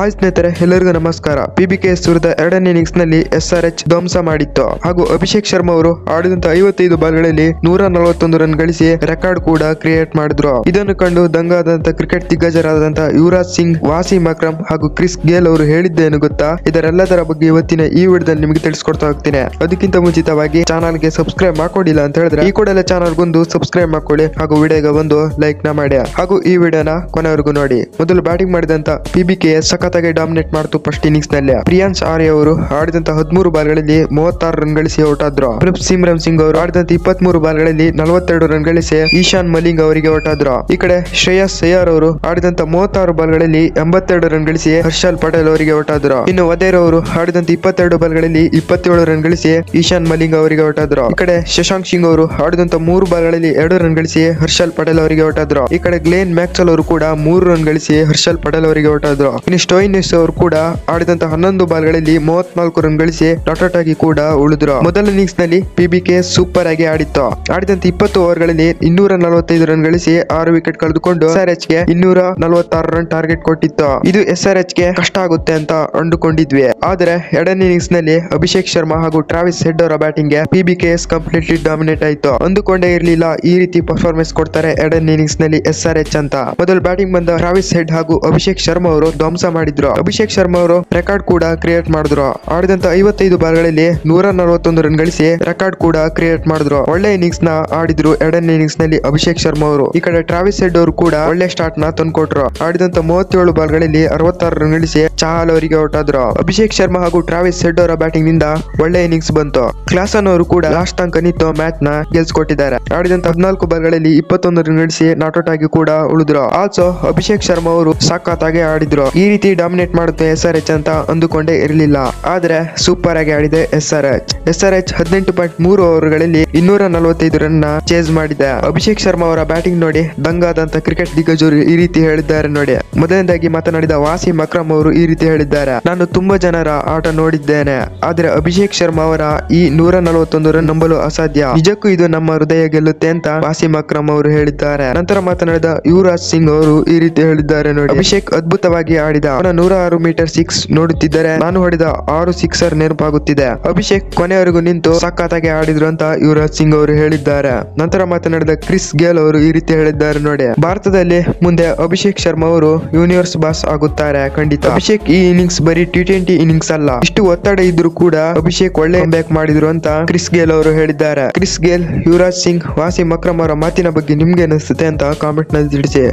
Hi ಸ್ನೇಹಿತರೆ, ಎಲ್ಲರಿಗೂ ನಮಸ್ಕಾರ. PBKS ವಿರುದ್ಧ ಎರಡನೇ ಇನ್ನಿಂಗ್ಸ್ ನಲ್ಲಿ SRH ಧ್ವಂಸ ಮಾಡಿತ್ತು ಹಾಗೂ ಅಭಿಷೇಕ್ ಶರ್ಮಾ ಅವರು ಆಡಿದಂತ 55 ಬಾಲ್ಗಳಲ್ಲಿ 141 ರನ್ ಗಳಿಸಿ ರೆಕಾರ್ಡ್ ಕೂಡ ಕ್ರಿಯೇಟ್ ಮಾಡಿದ್ರು. ಇದನ್ನು ಕಂಡು ದಂಗಾದಂತ ಕ್ರಿಕೆಟ್ ದಿಗ್ಗಜರಾದಂತ ಯುವರಾಜ್ ಸಿಂಗ್, ವಾಸಿಂ ಅಕ್ರಮ್ ಹಾಗೂ ಕ್ರಿಸ್ ಗೇಲ್ ಅವರು ಹೇಳಿದ್ದೇನು ಗೊತ್ತಾ? ಇದರೆಲ್ಲದರ ಬಗ್ಗೆ ಇವತ್ತಿನ ಈ ವಿಡಿಯೋದಲ್ಲಿ ನಿಮಗೆ ತಿಳಿಸ್ಕೊಡ್ತಾ ಹೋಗ್ತೀನಿ. ಅದಕ್ಕಿಂತ ಮುಂಚಿತವಾಗಿ ಚಾನಲ್ಗೆ ಸಬ್ಸ್ಕ್ರೈಬ್ ಮಾಡ್ಕೊಂಡಿಲ್ಲ ಅಂತ ಹೇಳಿದ್ರೆ ಈ ಕೂಡಲೇ ಚಾನಲ್ಗೊಂದು ಸಬ್ಸ್ಕ್ರೈಬ್ ಮಾಡ್ಕೊಳ್ಳಿ ಹಾಗೂ ವಿಡಿಯೋಗೆ ಒಂದು ಲೈಕ್ ನ ಮಾಡಿ ಹಾಗೂ ಈ ವಿಡಿಯೋನ ಕೊನೆವರೆಗೂ ನೋಡಿ. ಮೊದಲು ಬ್ಯಾಟಿಂಗ್ ಮಾಡಿದಂತ PBKS ಸಖತ್ತಾಗಿ ಡಾಮಿನೇಟ್ ಮಾಡ್ತು ಫಸ್ಟ್ ಇನ್ನಿಂಗ್ಸ್ ನಲ್ಲಿ. ಪ್ರಿಯಾಂಶ್ ಆರ್ಯ ಅವರು ಆಡಿದಂತ 13 ಬಾಲ್ಗಳಲ್ಲಿ 36 ರನ್ ಗಳಿಸಿ ಔಟ್ ಆದ್ರು. ಸಿಮ್ರನ್ ಸಿಂಗ್ ಅವರು ಆಡಿದಂತ 23 ಬಾಲ್ಗಳಲ್ಲಿ 42 ರನ್ ಗಳಿಸಿ ಈಶಾನ್ ಮಲಿಂಗ್ ಅವರಿಗೆ ಔಟ್ ಆದ್ರು. ಈ ಕಡೆ ಶ್ರೇಯಸ್ ಅಯ್ಯರ್ ಅವರು ಆಡಿದಂತ 36 ಬಾಲ್ಗಳಲ್ಲಿ 82 ರನ್ ಗಳಿಸಿ ಹರ್ಷಲ್ ಪಟೇಲ್ ಅವರಿಗೆ ಔಟ್ ಆದ್ರು. ಇನ್ನು ವದೇರ್ ಅವರು ಆಡಿದಂತ 22 ಬಾಲ್ಗಳಲ್ಲಿ 27 ರನ್ ಗಳಿಸಿ ಈಶಾನ್ ಮಲಿಂಗ್ ಅವರಿಗೆ ಔಟ್ ಆದ್ರು. ಈ ಕಡೆ ಶಶಾಂಕ್ ಸಿಂಗ್ ಅವರು ಆಡಿದಂತ 3 ಬಾಲ್ಗಳಲ್ಲಿ 2 ರನ್ ಗಳಿಸಿ ಹರ್ಷಲ್ ಪಟೇಲ್ ಅವರಿಗೆ ಔಟ್ ಆದ್ರು. ಈ ಕಡೆ ಗ್ಲೇನ್ ಮ್ಯಾಕ್ಸ್ವೆಲ್ ಅವರು ಕೂಡ 3 ರನ್ ಗಳಿಸಿ ಹರ್ಷಲ್ ಪಟೇಲ್ ಅವರಿಗೆ ಔಟ್ ಆದ್ರು. ಇನ್ನು ಸ್ಟೋಯಿನಿಸ್ ಅವರು ಕೂಡ ಆಡಿದಂತ 11 ಬಾಲ್ಗಳಲ್ಲಿ 34 ರನ್ ಗಳಿಸಿ ಡಾಟ್ ಆಗಿ ಕೂಡ ಉಳಿದ್ರು. ಮೊದಲ ಇನ್ನಿಂಗ್ಸ್ ನಲ್ಲಿ PBKS ಸೂಪರ್ ಆಗಿ ಆಡಿತ್ತು. ಆಡಿದಂತ 20 ಓವರ್ಗಳಲ್ಲಿ 245 ರನ್ ಗಳಿಸಿ 6 ವಿಕೆಟ್ ಕಳೆದುಕೊಂಡು SRH ಗೆ 246 ರನ್ ಟಾರ್ಗೆಟ್ ಕೊಟ್ಟಿತ್ತು. ಇದು SRH ಗೆ ಕಷ್ಟ ಆಗುತ್ತೆ ಅಂತ ಅಂದುಕೊಂಡಿದ್ವಿ. ಆದರೆ ಎರಡನೇ ಇನ್ನಿಂಗ್ಸ್ ನಲ್ಲಿ ಅಭಿಷೇಕ್ ಶರ್ಮಾ ಹಾಗೂ ಟ್ರಾವಿಸ್ ಹೆಡ್ ಅವರ ಬ್ಯಾಟಿಂಗ್ ಗೆ PBKS ಕಂಪ್ಲೀಟ್ಲಿ ಡಾಮಿನೇಟ್ ಆಯ್ತು. ಅಂದುಕೊಂಡೇ ಇರಲಿಲ್ಲ ಈ ರೀತಿ ಪರ್ಫಾರ್ಮೆನ್ಸ್ ಕೊಡ್ತಾರೆ ಎರಡನೇ ಇನ್ನಿಂಗ್ಸ್ ನಲ್ಲಿ SRH ಅಂತ. ಮೊದಲು ಬ್ಯಾಟಿಂಗ್ ಬಂದ ಟ್ರಾವಿಸ್ ಹೆಡ್ ಹಾಗೂ ಅಭಿಷೇಕ್ ಶರ್ಮಾ ಅವರು ಧ್ವಂಸ ಮಾಡಿದ್ರು. ಅಭಿಷೇಕ್ ಶರ್ಮಾ ಅವರು ರೆಕಾರ್ಡ್ ಕೂಡ ಕ್ರಿಯೇಟ್ ಮಾಡಿದ್ರು. ಆಡಿದಂತ 55 ಬಾಲ್ಗಳಲ್ಲಿ 141 ರನ್ ಗಳಿಸಿ ರೆಕಾರ್ಡ್ ಕೂಡ ಕ್ರಿಯೇಟ್ ಮಾಡಿದ್ರು. ಒಳ್ಳೆ ಇನ್ನಿಂಗ್ಸ್ ನ ಆಡಿದ್ರು ಎರಡನೇ ಇನ್ನಿಂಗ್ಸ್ ನಲ್ಲಿ ಅಭಿಷೇಕ್ ಶರ್ಮಾ ಅವರು. ಈ ಕಡೆ ಟ್ರಾವಿಸ್ ಹೆಡ್ ಅವರು ಕೂಡ ಒಳ್ಳೆ ಸ್ಟಾರ್ಟ್ ನ ತಂದ್ಕೊಟ್ರು. ಆಡಿದಂತ 37 ಬಾಲ್ಗಳಲ್ಲಿ 66 ರನ್ ಗಳಿಸಿ ಚಹಲ್ ಅವರಿಗೆ ಔಟ್ ಆದ್ರು. ಅಭಿಷೇಕ್ ಶರ್ಮಾ ಹಾಗೂ ಟ್ರಾವಿಸ್ ಹೆಡ್ ಅವರ ಬ್ಯಾಟಿಂಗ್ ನಿಂದ ಒಳ್ಳೆ ಇನ್ನಿಂಗ್ಸ್ ಬಂತು. ಕ್ಲಾಸನ್ ಅವರು ಕೂಡ ಲಾಸ್ಟ್ ತನಕ ನಿಂತು ಮ್ಯಾಚ್ ನ ಗೆಲ್ಸ್ಕೊಟ್ಟಿದ್ದಾರೆ. ಆಡಿದಂತ 14 ಬಾಲ್ಗಳಲ್ಲಿ 21 ರನ್ ಗಳಿಸಿ ನಾಟ್ ಔಟ್ ಆಗಿ ಕೂಡ ಉಳಿದ್ರು. ಆಲ್ಸೋ ಅಭಿಷೇಕ್ ಶರ್ಮಾ ಅವರು ಸಖತ್ತಾಗಿ ಆಡಿದ್ರು. ಈ ರೀತಿ ಡಾಮಿನೇಟ್ ಮಾಡುತ್ತೆ SRH ಅಂತ ಅಂದುಕೊಂಡೇ ಇರಲಿಲ್ಲ. ಆದ್ರೆ ಸೂಪರ್ ಆಗಿ ಆಡಿದೆ SRH. 18.3 ಓವರ್ಗಳಲ್ಲಿ 245 ರನ್ ನ ಚೇಸ್ ಮಾಡಿದೆ. ಅಭಿಷೇಕ್ ಶರ್ಮಾ ಅವರ ಬ್ಯಾಟಿಂಗ್ ನೋಡಿ ದಂಗಾದಂತ ಕ್ರಿಕೆಟ್ ದಿಗ್ಗಜರು ಈ ರೀತಿ ಹೇಳಿದ್ದಾರೆ ನೋಡಿ. ಮೊದಲನೇದಾಗಿ ಮಾತನಾಡಿದ ವಾಸಿಂ ಅಕ್ರಮ್ ಅವರು ಈ ರೀತಿ ಹೇಳಿದ್ದಾರೆ: ನಾನು ತುಂಬಾ ಜನರ ಆಟ ನೋಡಿದ್ದೇನೆ, ಆದ್ರೆ ಅಭಿಷೇಕ್ ಶರ್ಮಾ ಅವರ ಈ 141 ರನ್ ನಂಬಲು ಅಸಾಧ್ಯ. ನಿಜಕ್ಕೂ ಇದು ನಮ್ಮ ಹೃದಯ ಗೆಲ್ಲುತ್ತೆ ಅಂತ ವಾಸಿಂ ಅಕ್ರಮ್ ಅವರು ಹೇಳಿದ್ದಾರೆ. ನಂತರ ಮಾತನಾಡಿದ ಯುವರಾಜ್ ಸಿಂಗ್ ಅವರು ಈ ರೀತಿ ಹೇಳಿದ್ದಾರೆ ನೋಡಿ: ಅಭಿಷೇಕ್ ಅದ್ಭುತವಾಗಿ ಆಡಿದ. ಅವನ 106 ಮೀಟರ್ ಸಿಕ್ಸ್ ನೋಡುತ್ತಿದ್ದರೆ ನಾನು ಹೊಡೆದ 6 ಸಿಕ್ಸರ್ ನೆನಪಾಗುತ್ತಿದೆ. ಅಭಿಷೇಕ್ ಕೊನೆಯವರೆಗೂ ನಿಂತು ಸಖತ್ತಾಗಿ ಆಡಿದ್ರು ಅಂತ ಯುವರಾಜ್ ಸಿಂಗ್ ಅವರು ಹೇಳಿದ್ದಾರೆ. ನಂತರ ಮಾತನಾಡಿದ ಕ್ರಿಸ್ ಗೇಲ್ ಅವರು ಈ ರೀತಿ ಹೇಳಿದ್ದಾರೆ ನೋಡಿ: ಭಾರತದಲ್ಲಿ ಮುಂದೆ ಅಭಿಷೇಕ್ ಶರ್ಮಾ ಅವರು ಯೂನಿವರ್ಸ್ ಬಾಸ್ ಆಗುತ್ತಾರೆ ಖಂಡಿತ. ಅಭಿಷೇಕ್ ಈ ಇನ್ನಿಂಗ್ಸ್ ಬರೀ T20 ಇನ್ನಿಂಗ್ಸ್ ಅಲ್ಲ, ಇಷ್ಟು ಒತ್ತಡ ಇದ್ರೂ ಕೂಡ ಅಭಿಷೇಕ್ ಒಳ್ಳೆ ಬ್ಯಾಕ್ ಮಾಡಿದ್ರು ಅಂತ ಕ್ರಿಸ್ ಗೇಲ್ ಅವರು ಹೇಳಿದ್ದಾರೆ. ಕ್ರಿಸ್ ಗೇಲ್, ಯುವರಾಜ್ ಸಿಂಗ್, ವಾಸಿಂ ಅಕ್ರಮ್ ಅವರ ಮಾತಿನ ಬಗ್ಗೆ ನಿಮ್ಗೆ ಅನಿಸುತ್ತೆ ಅಂತ ಕಾಮೆಂಟ್ ನಲ್ಲಿ ತಿಳಿಸಿ.